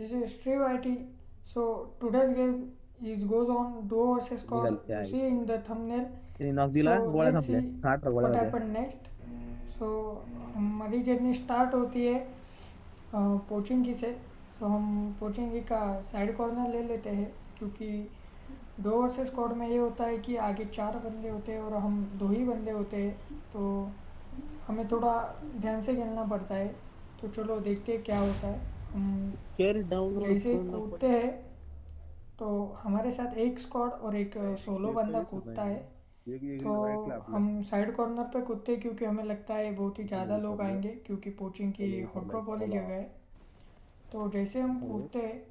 this is Steve IT. So today's game is goes on duo versus squad. निघाल ते You आहे see in the thumbnail. तिने knock दिला So गोळ्या let's संपल्या see 8 गोळ्या what होत्या happened next. So हमारी जर्नी स्टार्ट होती है पोचिंकी से. सो हम पोचिंकी का साइड कॉर्नर ले लेते हैं क्योंकि दो वर्सेस स्क्वाड में ये होता है कि आगे 4 बंदे होते हैं और हम 2 ही बंदे होते हैं, तो हमें थोड़ा ध्यान से खेलना पड़ता है. तो चलो देखते हैं क्या होता है. हम शेअर डाउनलोड जैसे करणं कूदते हैं तो हमारे साथ एक स्क्वाड और एक सोलो बंदा कूदता है. तो हम साइड कॉर्नर पे कूदते हैं क्योंकि हमें लगता है बहुत ही ज़्यादा लोग आएंगे क्योंकि पोचिंग की हॉट ड्रॉप वाली जगह है. तो जैसे हम कूदते हैं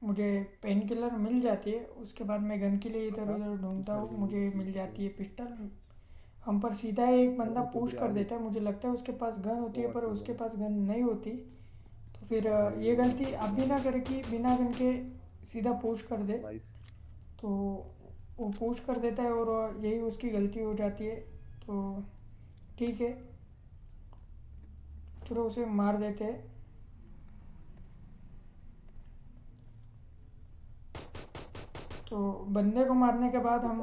मुझे पेन किलर मिल जाती है. उसके बाद मैं गन के लिए इधर उधर ढूंढता हूँ. मुझे मिल जाती है पिस्टल. हम पर सीधा एक बंदा पुश कर देता है. मुझे लगता है उसके पास गन होती है पर उसके पास गन नहीं होती. तो फिर ये गलती आप भी ना करें कि बिना गन के सीधा पुश कर दे. तो वो पुश कर देता है और यही उसकी गलती हो जाती है. तो ठीक है, चलो उसे मार देते हैं. तो बंदे को मारने के बाद हम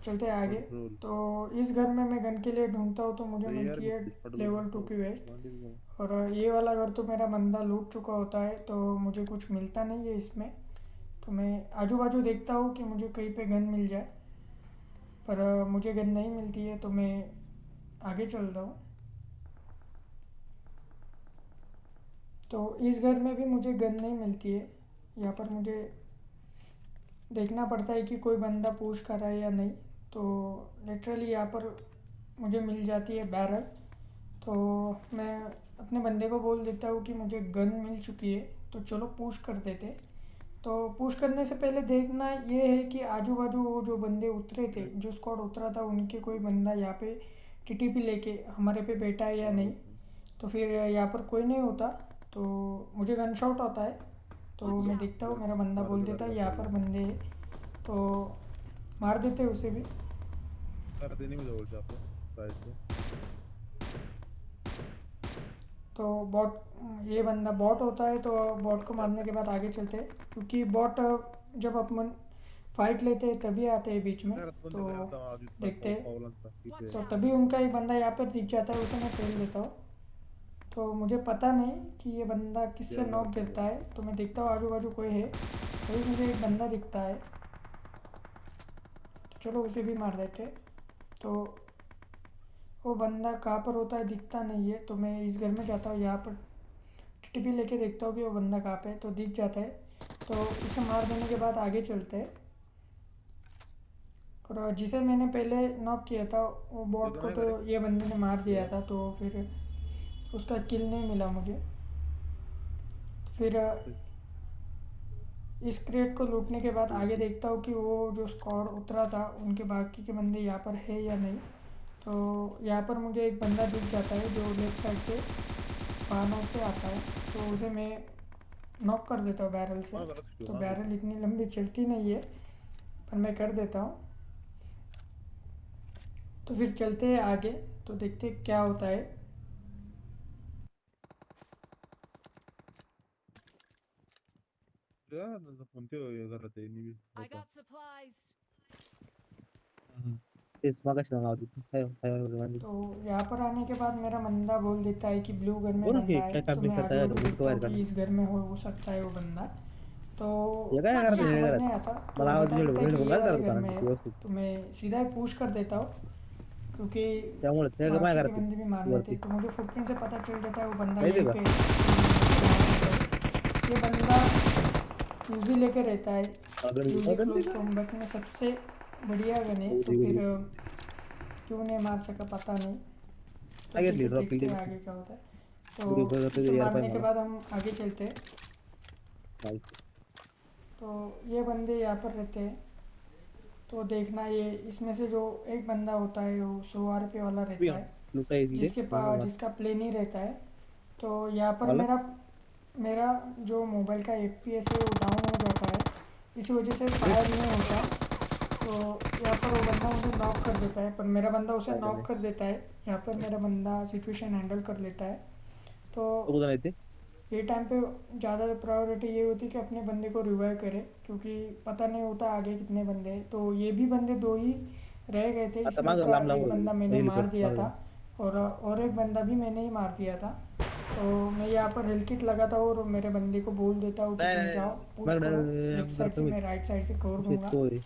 चलते हैं आगे. तो इस घर में मैं गन के लिए ढूंढता हूँ तो मुझे मिलती है लेवल 2 की वेस्ट. और ये वाला घर तो मेरा बंदा लूट चुका होता है तो मुझे कुछ मिलता नहीं है इसमें. तो मैं आजू बाजू देखता हूँ कि मुझे कहीं पे गन मिल जाए, पर मुझे गन नहीं मिलती है. तो मैं आगे चलता हूँ. तो इस घर में भी मुझे गन नहीं मिलती है. यहाँ पर मुझे देखना पड़ता है कि कोई बंदा पुश कर रहा है या नहीं. तो लिटरली यहाँ पर मुझे मिल जाती है बैरल. तो मैं अपने बंदे को बोल देता हूँ कि मुझे गन मिल चुकी है तो चलो पुश कर देते. तो पुश करने से पहले देखना ये है कि आजू बाजू वो जो बंदे उतरे थे, जो स्क्वाड उतरा था, उनके कोई बंदा यहाँ पे टीटीपी लेके हमारे पे बैठा है या नहीं. तो फिर यहाँ पर कोई नहीं होता तो मुझे गन शॉट होता है. तो मैं देखता हूँ, मेरा बंदा बोल देता है यहाँ पर बंदे हैं तो मार देते उसे भी. तो बॉट, ये बंदा बॉट होता है तो बॉट को मारने के बाद आगे चलते हैं क्योंकि बॉट जब अपन फाइट लेते हैं तभी आते हैं बीच में. तो देखते हैं. तो तभी उनका एक बंदा यहाँ पर दिख जाता है, उसे मैं फेल देता हूँ. तो मुझे पता नहीं कि ये बंदा किससे नॉक गिरता है. तो मैं देखता हूँ आजू बाजू कोई है, तभी मुझे एक बंदा दिखता है. तो चलो उसे भी मार देते. तो वो बंदा कहाँ पर होता है दिखता नहीं है. तो मैं इस घर में जाता हूँ, यहाँ पर टीटीपी लेके देखता हूँ कि वो बंदा कहाँ पे है. तो दिख जाता है. तो इसे मार देने के बाद आगे चलते हैं. और जिसे मैंने पहले नॉक किया था वो बॉट को तो ये बंदे ने मार दिया था, तो फिर उसका किल नहीं मिला मुझे. फिर इस क्रेट को लूटने के बाद आगे देखता हूँ कि वो जो स्क्वाड उतरा था उनके बाकी के बंदे यहाँ पर है या नहीं. तो यहाँ पर मुझे एक बंदा दिख जाता है जो लेफ्ट साइड से फार्म से आता है. तो उसे मैं नॉक कर देता हूँ बैरल से. तो बैरल इतनी लंबी चलती नहीं है पर मैं कर देता हूँ. तो फिर चलते हैं आगे तो देखते हैं क्या होता है. I got supplies. तेच मगाशी नाव होती काय तो यहाँ पर आने के बाद मेरा बंदा बोल देता है कि ब्लू घर में बोल की बंदा काय है. काम तो नहीं मैं करता आजू है बाजू रूम तो देखता वायर हूँ कि करना इस घर में हो सकता है वो बंदा. तो ये काय करते मुझे हैं समझ घरात नहीं आता तो मला वो आवाज बता नीट देता है कि नीट ये बोलणार वाले चालू घर करा में है. व्यवस्थित तो मैं सीधा ही पुश कर देता हूँ क्योंकि त्यामुळे ते काय बाकी के करते बंदे भी मारने थे. वरती तो मुझे फुटप्रिंट से पता चल जाता है वो बंदा माहिती यहीं का पे है. ये बंदा यूजी लेके रहता है. यूजी अगन क्लोज कॉम्बैट में सबसे बढ़िया गन है. तो फिर क्यों नहीं मार सका पता नहीं. तो काय ठीक घेतली है, ड्रॉप देखते केली हैं आगे क्या होता है. तो इसे यार मारने पाहिजे के मला बाद हम आगे चलते हैं. तो ये बंदे यहाँ पर रहते हैं. तो देखना ये इसमें से जो एक बंदा होता है वो 100 RP वाला रहता है लुटा इथले जिसका प्लेन ही रहता है. तो यहाँ पर आला मेरा मेरा जो मोबाइल का FPS है वो डाउन हो जाता है. इसी वजह से फायर नहीं होता. तो यहाँ पर वो बंदा मुझे नॉक कर देता है पर मेरा बंदा उसे काय नॉक नाही कर देता है. यहाँ पर मेरा बंदा सिचुएशन हैंडल कर लेता है. तो तो कुठं नाही ते ये टाइम पे ज़्यादा प्रायोरिटी ये होती कि अपने बंदे को रिवाइव करे, क्योंकि पता नहीं होता आगे कितने बंदे हैं। तो ये भी बंदे 2 ही रह गए थे, आता इसमें माग का लांब लांब एक बंदा मैंने रील मार कर दिया माग था और एक बंदा भी मैंने ही मार दिया था। तो मैं यहाँ पर हेल्थ किट लगाता हूँ और मेरे बंदे को बोल देता हूँ कि नाही तुम नाही जाओ पुश माग करो, लेफ्ट जरा साइड से कमी मैं राइट साइड से कवर शेत दूंगा। कोय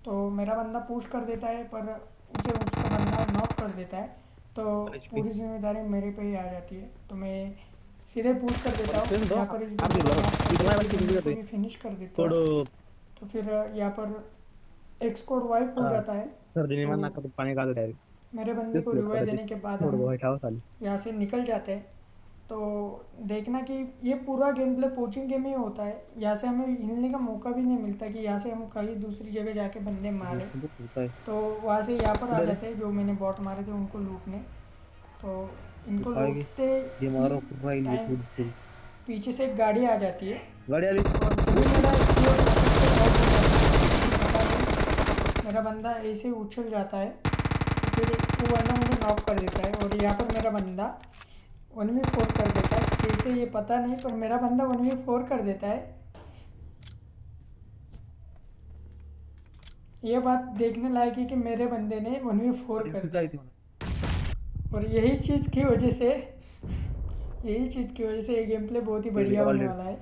तो मेरा बंदा पुश कर देता है पर उसे उसका बंदा नॉक कर देता है। तो एचपी पूरी जिम्मेदारी मेरे पे ही आ जाती है। तो मैं सीधे पुश कर देता और हूँ, स्पेस दो यहाँ पर इस आप बंदे दिल को बघा नॉक ती करके तुम्हाला इस किती बंदे को दिसते भी फिनिश कर देता हूँ। थोडं तो फिर यहाँ पर एक स्क्वाड वाइप हो हां जाता है। सर्दीने तो मला नाकातून पाणी काढलं डायरेक्ट मेरे बंदे को दिसलं रिवाइव कदाचित देने के बाद थोडं हम व्हाईट हाऊस आली यहाँ से निकल जाते हैं। तो देखना कि ये पूरा गेम प्ले पोचिंग गेम ही होता है, यहाँ से हमें हिलने का मौका भी नहीं मिलता कि यहाँ से हम कहीं दूसरी जगह जाके बंदे मारें। काय तो वहाँ से यहाँ पर आ कुठे रे जाते हैं जो मैंने बॉट मारे थे उनको लूटने। तो इनको काय गे लूटते जे ही मारो राहिली टाइम थोडी थोडी पीछे से एक गाड़ी आ जाती है गाडी आली और तभी मेरा ये वापस से आउट हो जाता है। पता नहीं मेरा बंदा ऐसे ही उछल जाता है, तो फिर वो बंदा मुझे नॉक कर देता है और यहाँ पर मेरा बंदा 1v4 कर देता है। कैसे ये पता नहीं, पर मेरा बंदा 1v4 कर देता है। ये बात देखने लायक है कि मेरे बंदे ने 1v4 कर सुद्धा दिया, येते मला और यही चीज़ की वजह से ये गेम प्ले बहुत ही बढ़िया होने वाला है,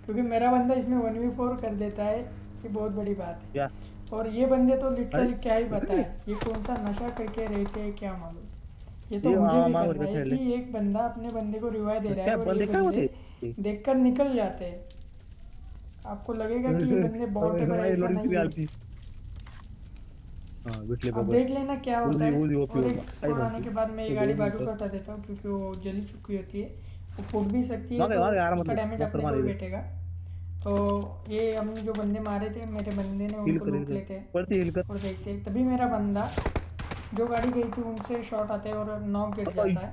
क्योंकि मेरा बंदा इसमें 1v4 कर देता है। ये बहुत बड़ी बात है। या और ये बंदे तो अरे लिटरली क्या ही बताए, ये कौन सा नशा करके रहते हैं क्या मालूम। ये तो ये मुझे भी मावर पता का है खेळले कि एक बंदा अपने बंदे को रिवाइव दे रहा है काय और ये बंदे काय बंदे होते देखकर निकल जाते हैं। आपको लगेगा कि ये बंदे बॉट है, पर ऐसा लोडिंग नहीं किती है। आलती हां भेटले अब बाबा देख लेना क्या होता है। उदी ओपी और होता एक काय स्क्वाड आने म्हणते के बाद मैं ये तो गाड़ी 2 बाजू मिनिटं को हटा देता हूँ, क्योंकि वो जली चुकी होती है, वो फूट भी सकती है, मागे तो मागे उसका आरामात डैमेज मस्त अपने को मारे ही बैठेगा। तो ये हमने जो बंदे मारे थे मेरे बंदे ने, हिल उनको कर लूट लेते हैं पडते हिल कर और देखते हैं। तभी मेरा बंदा जो गाड़ी गई थी उनसे शॉट आते हैं और नॉक गिर जाता है।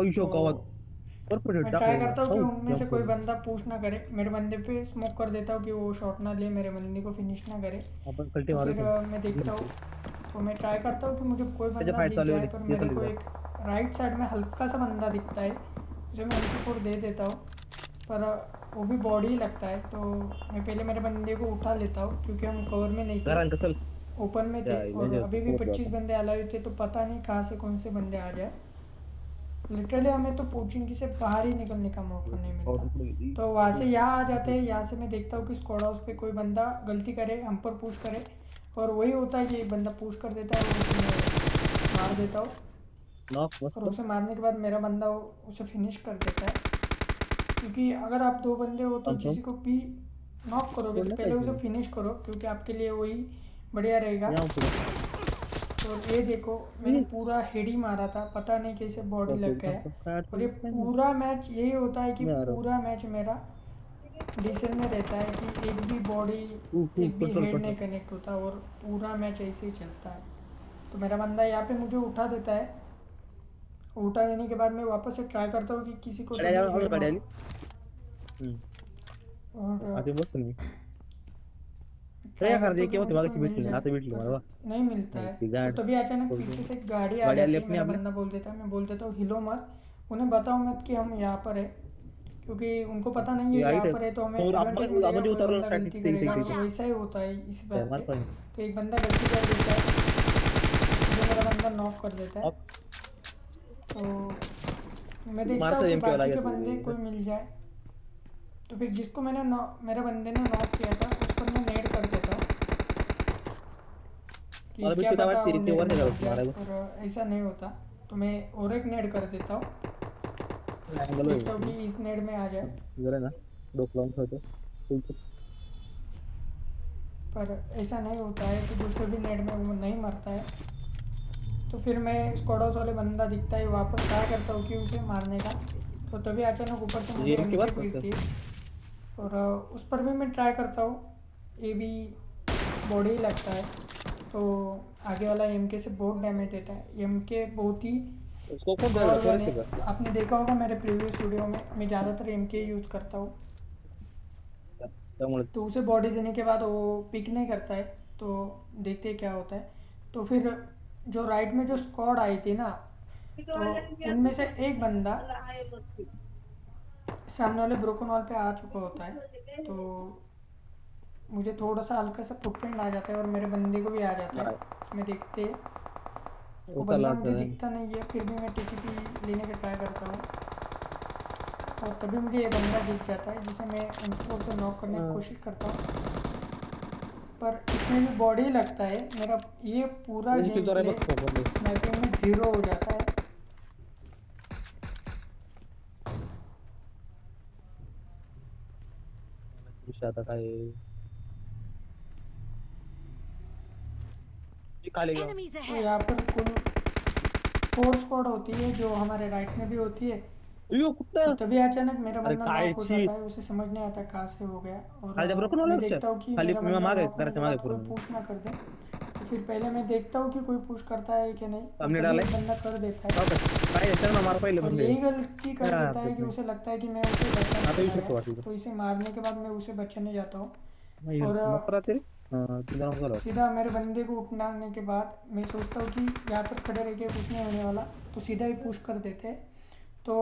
आयुष्य तो गावात परफेक्ट मैं ट्राई टाकले करता हूँ कि हो उनमें से जंप कोई करून बंदा पुश ना करे, मेरे बंदे पे स्मोक कर देता हूँ कि वो शॉट ना ले, मेरे बंदे को फिनिश ना करे। आपण कल्टी तो मारू फिर मैं देखता हूँ, तो मैं ट्राई करता हूँ कि मुझे कोई त्याच्या बंदा फाइट दिख चालू जाए, होती पर ये मेरे चालू को जा एक राइट साइड में हल्का सा बंदा दिखता है, जो मैं MP4 दे देता हूँ, पर वो भी बॉडी ही लगता है। तो मैं पहले मेरे बंदे को उठा लेता हूँ, क्योंकि हम कवर में नहीं थे, घरान कसल ओपन में थे, या और म्हणजे अभी भी पोहोचलो 25 आता बंदे अलाइव थे, तो पता नहीं कहाँ से कौन से बंदे आ जाए। लिटरली हमें तो पोचिंग से बाहर ही निकलने का मौका नहीं मिलता। पावडर पुढे गेली तो वहाँ से यहाँ आ जाते हैं, यहाँ से मैं देखता हूँ कि स्क्वाड हाउस पे कोई बंदा गलती करे, हम पर पुश करे, और वही होता है कि एक बंदा पुश कर देता है और उसे मैं मार देता हूँ। नॉक और मस्त उसे मारने के बाद मेरा बंदा उसे फिनिश कर देता है, क्योंकि अगर आप 2 बंदे हो तो कंफर्म किसी को भी नॉक करोगे तो कोण पहले काय उसे फिनिश करो, क्योंकि आपके लिए वही बढ़िया रहेगा। या पुढे और ये देखो मैंने पूरा हेड ही मारा था, पता नहीं कैसे बॉडी लग गया है। काय और ये अडचण नाही पूरा मैच यही होता है कि यार पूरा मैच मेरा डीसेल में रहता है कि एक भी बॉडी एक भी कंट्रोल हेड नहीं कंट्रोल कनेक्ट होता, और पूरा मैच ऐसे ही चलता है। तो मेरा बंदा यहाँ पे मुझे उठा देता है, उठा देने के बाद मैं वापस से ट्राई करता हूँ कि किसी को तो गाडी भी आली हेड गाडी मारूँ। आली और आधी बसतो मी ट्राई खरं करता ते हूँ कि केव्हा मुझे कोई मागाशी मिल भेटली जाए, आता भेटली मला पर वा नहीं मिलता है। ती तो गाड तभी अचानक पीछे से एक गाड़ी आ गाडी आली जाती है, अपनी मेरा आपल्या बंदा बोल देता है, मैं बोल देता हूँ हिलो मत, उन्हें बताओ मत कि हम यहाँ पर है, क्योंकि उनको पता नहीं ती है यहाँ आईट पर है तो हमें समोर एडवांटेज मिलेगा, आपण जे कोई उतरलो बंदा स्टॅटिक गलती ते करेगा, ते और वैसा ही होता है इस ते बात मार पे। पण तो एक बंदा गलती कर देता है, जो मेरा बंदा नॉक कर देता है। ऑफ तो मैं देखता मारता हूँ कि एमके वाला बाकी या के तू बंदे कोई मिल जाए, तो फिर जिसको मैंने मेरे बंदे ने नॉक किया था उस पर मैं नेड कर देता हूँ कि मला क्या बिस्किट पता वाटते वो रे ते नेड वर में नाही मर करत जाए, मारायला पर ऐसा नहीं होता। तो मैं और एक नेड कर देता हूँ, अँगल देखता हूँ कि इस नेड में आ जाए, जरा ना डोक लावून ठेवतो पर ऐसा नहीं होता है कि दूसरे भी नेड में वो नहीं मरता है। तो फिर मैं स्क्वाड हाउस वाले बंदा दिखता है, वापस ट्राई करता हूँ कि उसे मारने का, तो तभी अचानक ऊपर से मुझे ये एमके एमके बस पीटती है, और उस पर भी मैं ट्राई करता हूँ, ये भी बॉडी ही लगता है। तो आगे वाला एमके से बहुत डैमेज देता है, एमके बहुत ही उसको कोण पावर द्यायला गन करायचं है। का आपने देखा होगा मेरे प्रीवियस वीडियो में मैं ज़्यादातर एमके यूज़ करता हूँ, त्यामुळेच तो उसे बॉडी देने के बाद वो पिक नहीं करता है। तो देखते हैं क्या होता है। तो फिर जो राइट में जो स्क्वाड आई थी ना, तो उनमें से एक बंदा सामने वाले ब्रोकन वॉल पे आ चुका होता है, तो मुझे थोड़ा सा हल्का सा फुटप्रिंट आ जाता है और मेरे बंदे को भी आ जाता है। मैं देखते वो उसका बंदा लास्ट मुझे है। दिखता नहीं है, फिर भी मैं टीटीपी लेने का ट्राई करता हूँ और तभी मुझे ये बंदा दिख जाता है जिसे मैं M4 से नॉक करने की कोशिश करता हूँ, पर इसमें भी बॉडी लगता है। मेरा ये पूरा ये गेम तो रे प्ले बस बंदे स्नाइपिंग में 0 हो जाता है। कुछ आता था ये काले गया। Enemies तो यहाँ ahead! पर कुल 4 स्क्वाड होती है जो हमारे राइट में भी होती है। यो कुत्ता। तो तभी अचानक मेरा अरे बंदा काय नॉक हो ची जाता है, उसे समझ नहीं आता कहाँ से हो गया। और खाली ब्रोकन वाला मैं लक्ष्य देखता हूँ कि खाली मेरा मैं बंदा मागे नॉक होने तरह के से मागे बाद कोई पूरा पुश ना कर दे, तो फिर पहले मैं देखता हूँ कि कोई पुश करता है कि नहीं, और हमने तभी डाला एक है बंदा कर देता है। वापस काय चल ना मार पहले और बंदे यही गलती कर हां देता है कि नहीं उसे लगता है कि मैं उसे बचाने आता चला विषय गया, तो वाटी तो इसे मारने के बाद मैं उसे बचाने जाता हूँ। नहीं और मत करा तेरे हां तीन जन को सीधा मेरे बंदे को उठाने के बाद मैं सोचता हूँ कि यहाँ पर खड़े रह के कुछ नहीं होने वाला, तो सीधा ही पुश कर देते हैं। तो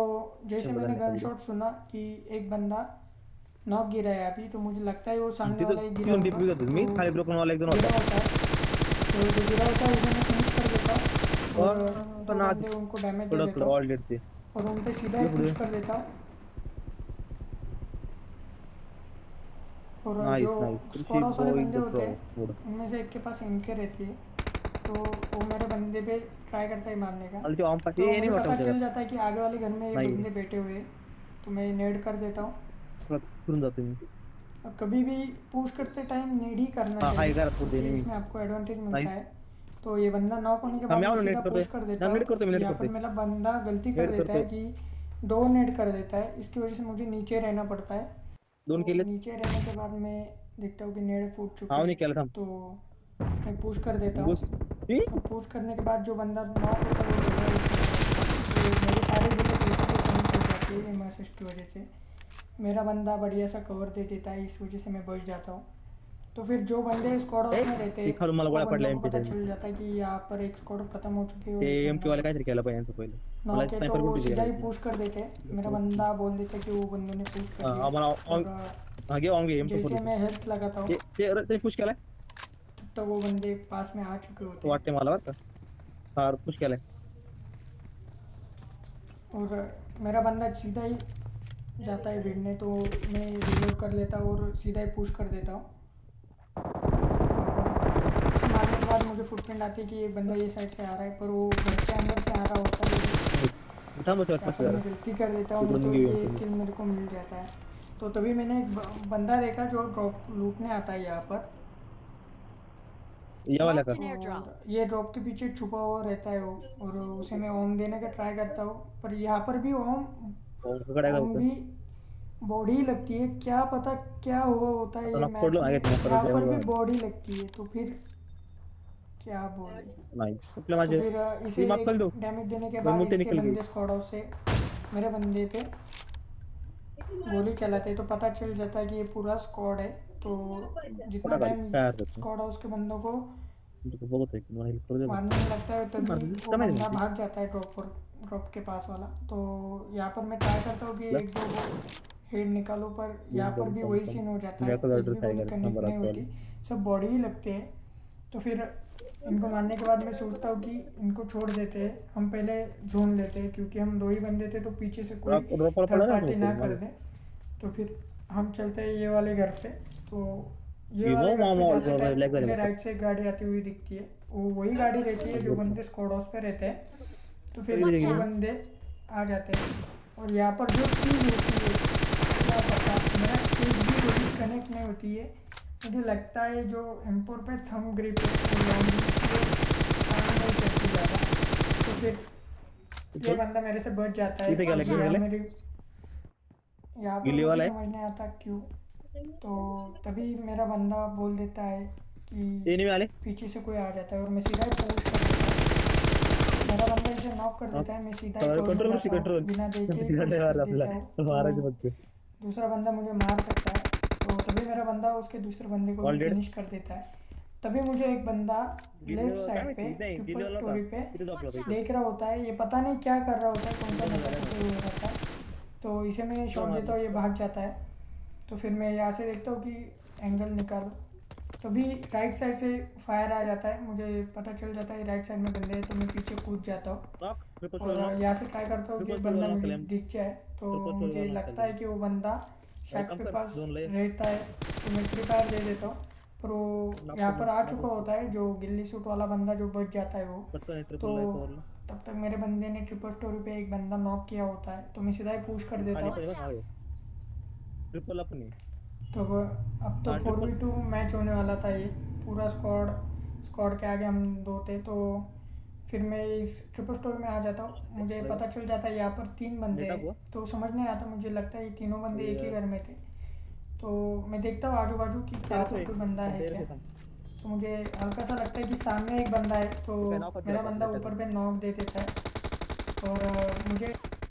जैसे बदल मैंने गन निकल गया शॉट सुना कि एक बंदा नॉक गिरा है अभी, तो मुझे लगता है वो सामने तिथं वाला ही गिरा तीन होगा। टीपी होते तो मी खाली ब्रोकन वाला एक जण गिरा होता होता है, तो जो गिरा होता है उसे मैं फिनिश कर देता हूँ और पण दो आधी बंदे उनको डैमेज दे कडक देता हूँ ऑल डेट ते और उन पे सीधा ही ये पुढे पुश कर देता हूँ। और नाइस जो नाइस स्क्वाड कृषि हाउस वाले बॉय बंदे द होते हैं प्राउड उनमें से एक के पास एमके रहती है, तो वो मेरे बंदे पे ट्राई करता है मारने का। अलती ऑन पास तो ये नहीं मुझे वाटत पता त्याच्यात चल जाता है कि आगे वाले घर में ये नाही बंदे बैठे हुए हैं, तो मैं नेड कर देता हूँ। फिरून जातो मी और कभी भी पुश करते टाइम नेड ही करना हां हाय चाहिए, घरात पुढे क्योंकि नेहमी इसमें आपको एडवांटेज मिलता नाइस है। तो ये बंदा नॉक होने के हां बाद मी मैं आलो सीधा नेट करतोय पुश कर देता नेट करतोय मी हूँ। नेट यहाँ पर करतोय मेरा बंदा गलती कर नेट देता है करतोय कि 2 नेड कर देता है, इसकी वजह से मुझे नीचे रहना पड़ता है। दोन तो केलेत नीचे रहने के बाद मैं देखता हूँ कि नेड फूट चुके हाव हैं, नाही केला थांब तो मैं पुश कर देता हूँ। गोस ई और पुश करने के बाद जो बंदा नॉक होता है वो रिवाइव करता है, तो मेरे सारे बुलेट वैसे तो कहीं हो जाते हैं एम असिस्ट की वजह से। मेरा बंदा बढ़िया सा कवर दे देता है, इस वजह से मैं बच जाता हूँ। तो फिर जो बंदे स्क्वाड हाउस में रहते ते हैं खालून मला वो गोळ्या पडल्या बंदों को एमपी पता चल जाता है कि यहाँ पर एक स्क्वाड खत्म हो चुकी है ते और एक एमके बंदा वाले काहीतरी केलं पाहिजे यांचं पहिलं मला नॉक है, तो स्नायपर वो कुठे सीधा ही गेला पुश कर देते हैं। मेरा बंदा बोल देता है कि वो बंदे ने पुश कर दिया। आम्हाला और मागे ऑन गेम तो जैसे फोटो मैं हेल्थ लगाता हूँ ते ते ते पुश केलाय तब तक वो बंदे पास में आ चुके तो होते हैं। वाटते मला बरं का हां पुश केलाय और मेरा बंदा सीधा ही जाता है भिड़ने, तो मैं रिलोड कर लेता हूँ और सीधा ही पुश कर देता हूँ। और इसे मारने के बाद मुझे फुटप्रिंट आती है कि एक बंदा ये साइड से आ रहा है, पर वो घर के अंदर से आ रहा होता है। थांब सर यहाँ पास पर जरा मैं गलती कर देता हूँ, नहीं तिकडून तो घेऊया ये तुम्ही किल मेरे को मिल जाता है। तो तभी मैंने एक बंदा देखा जो ड्रॉप लूटने आता है यहाँ पर, या वाला का Marked an airdrop. और ये ड्रॉप के पीछे छुपा हुआ रहता है वो, और उसे मैं ओम देने का ट्राई करता हूँ, पर यहाँ पर भी ओम कडे ओम होतं भी बॉडी लगती है। क्या पता क्या हुआ होता है आता ये नॉक मैच पडलो में, मागे नॉक यहाँ करायला पर भी एवढं बॉडी लगती है, तो फिर क्या बोले। नाइस आपल्या तो माझे फिर ती इसे माफ कर एक दो डैमेज देने के दोन बाद मुद्दे इसके निकल गए बंदे स्क्वाड हाउस से मेरे बंदे पे गोली चलाते, तो पता चल जाता है कि ये पूरा स्क्वाड है। तो जितना फटाफट टाइम काय हरकत नाही स्क्वाड हाउस के बंदों को तुझं बघत आहे की मला हेल्प करू दे मारने में लगता है तभी वो समझ बंदा गई भाग जाता है ड्रॉप के पास वाला। तो यहाँ पर मैं ट्राई करता हूँ कि प्लस एक दो हेड निकालो, पर यहाँ पर एकदम भी कम वही कम सीन हो जाता है, मेरे को एक ऑर्डर भी काय गोली कर कनेक्ट नंबर नहीं आता होती, सब बॉडी ही लगते हैं। तो फिर इनको मारने के बाद मैं सोचता हूँ कि इनको छोड़ देते हैं, हम पहले जोन लेते हैं, क्योंकि हम 2 ही बंदे थे, तो पीछे से कोई ड्रॉप पड़ा थर्ड ना पार्टी ना तो कर दे। तो फिर हम चलते हैं ये वाले घर पे। तो ये विवो वाले घर पे मामा जाते और लाइक टाइम झाले मुझे मग राइट से एक गाड़ी आती हुई दिखती है, वो वही गाड़ी रहती है जो बंदे स्क्वाड हाउस पे रहते हैं। तो फिर Watch वो out. बंदे आ जाते हैं, और यहाँ पर जो चीज़ होती है क्या पता, मेरा एक भी गोली कनेक्ट नहीं होती है। मुझे लगता है जो एम्पोर पे थंब ग्रिप है वो लॉन्ग काम नहीं करती ज़्यादा, तो फिर ये बंदा मेरे से बच जाता है। इथे गेला Watch की यहाँ out. गेले मेरी यहाँ पर गिल्ली मुझे वाला है समझ नहीं आता क्यों, तो तभी मेरा बंदा बोल देता है कि ते नहीं आले पीछे से कोई आ जाता है, और मैं सीधा ही पुश कर देता हूँ। मेरा बंदा इसे नॉक कर देता है, मैं सीधा ही कवर में कंट्रोल जाता हूँ, कंट्रोल बिना देखे ही पुश ड्राइवर कर आपला देता हूँ। महाराज तो बघते दूसरा बंदा मुझे मार सकता है, तो तभी मेरा बंदा उसके दूसरे बंदे को भी ऑलरेडी फिनिश कर देता है। तभी मुझे एक बंदा लेफ्ट काय साइड पे माहिती नाही गिल्ली ट्रिपल वाला स्टोरी होता पे तिथे झोपला होता देख रहा होता है, ये पता नहीं क्या कर रहा होता है, कौन सा नशा करते हुए रहता है। तो इसे मैं शॉट देता हूँ, ये भाग जाता है। तो फिर मैं यहाँ से देखता हूँ कि एंगल निकालो, तो भी राइट साइड से फायर आ जाता है, मुझे पता चल जाता है राइट साइड में बंदे हैं, तो मैं पीछे कूद जाता हूँ नॉक ट्रिपल और शॉट नॉक यहाँ से ट्राई करता हूँ कि ट्रिपल बंदा शॉट नॉक मुझे क्लेम दिख जाए। तो ट्रिपल मुझे शॉट नॉक लगता है चल कि वो बंदा भाई शार्क कम के कर पास जोन ले रहता है, तो मैं फ्री फायर दे देता हूँ। पर वो नॉक यहाँ कर पर आ नॉक चुका उसको होता है, जो गिल्ली सूट वाला बंदा जो बच जाता है वो। पता नहीं तो ट्रिपल लाइक और लो तब तक मेरे बंदे ने ट्रिपल स्टोरी पे एक बंदा नॉक किया होता है, तो मैं सीधा ही पुश कर देता खाली हूँ। पर बस आगे ट्रिपल अपनी तो अब तो हाँ ट्रिपल 4v2 मैच होने वाला था, ये पूरा स्क्वाड स्क्वाड के आगे हम दो थे। तो फिर मैं इस ट्रिपल स्टोरी में आ जाता हूँ, मुझे लाइक पता चल जाता है यहाँ पर 3 बंदे नेटा हैं। हुआ तो समझ नहीं आता, मुझे लगता है ये तीनों बंदे अरे एक ही यार घर में थे। तो मैं देखता हूँ आजू बाजू कि कहाँ तेरे पर से कोई बंदा है तेरे क्या। से थम तो मुझे हल्का सा लगता है कि सामने एक बंदा है, तो ठीक है नॉक कर तेरा मेरा पास बंदा नेटा से ऊपर पे नॉक दे देता है। और मुझे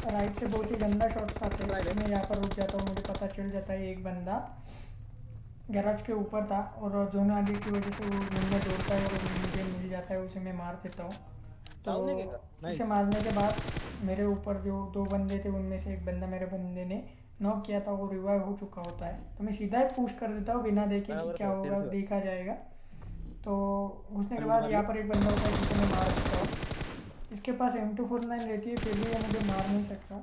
राइट से बहुत ही गंदा शॉट्स आते हैं, ट्राई तो दे मैं यहाँ पर रुक जाता हूँ। मुझे पता चल जाता है एक बंदा गैराज के ऊपर था, और जोन आगे की वजह से वो जोन में दौड़ता है और मुझे मिल जाता है, उसे मैं मार देता हूँ। तो डाउन नहीं क्या इसे नाइस मारने के बाद मेरे ऊपर जो 2 बंदे थे, उनमें से एक बंदा मेरे बंदे ने नॉक किया था, वो रिवाइव हो चुका होता है। तो मैं सीधा ही पुश कर देता हूँ बिना देखे कि बराबर क्या तेरे होगा, से देखा जाएगा। तो घुसने के लूट बाद मार यहाँ लिया पर एक बंदा होता है जिसे मैं मार देता हूँ। इसके पास M249 रहती है, फिर भी ये मुझे मार नहीं सकता,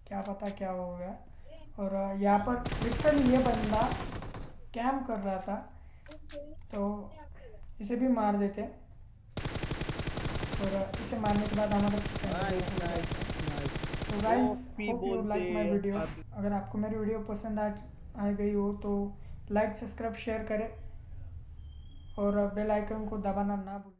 क्या पता क्या होगा। और यहाँ पर लिटरली ये बंदा कैम्प कर रहा था, तो इसे भी मार देते। और इसे मारने के बाद हमारा चिकन नाइस हो नाइस जाता है। नाइस तो गाइस, ओपी होप यू बोलते लाइक माय वीडियो। आप अगर आपको मेरी वीडियो पसंद आ गई हो तो लाइक सब्सक्राइब शेयर करें और बेल आइकन को दबाना ना भूलें।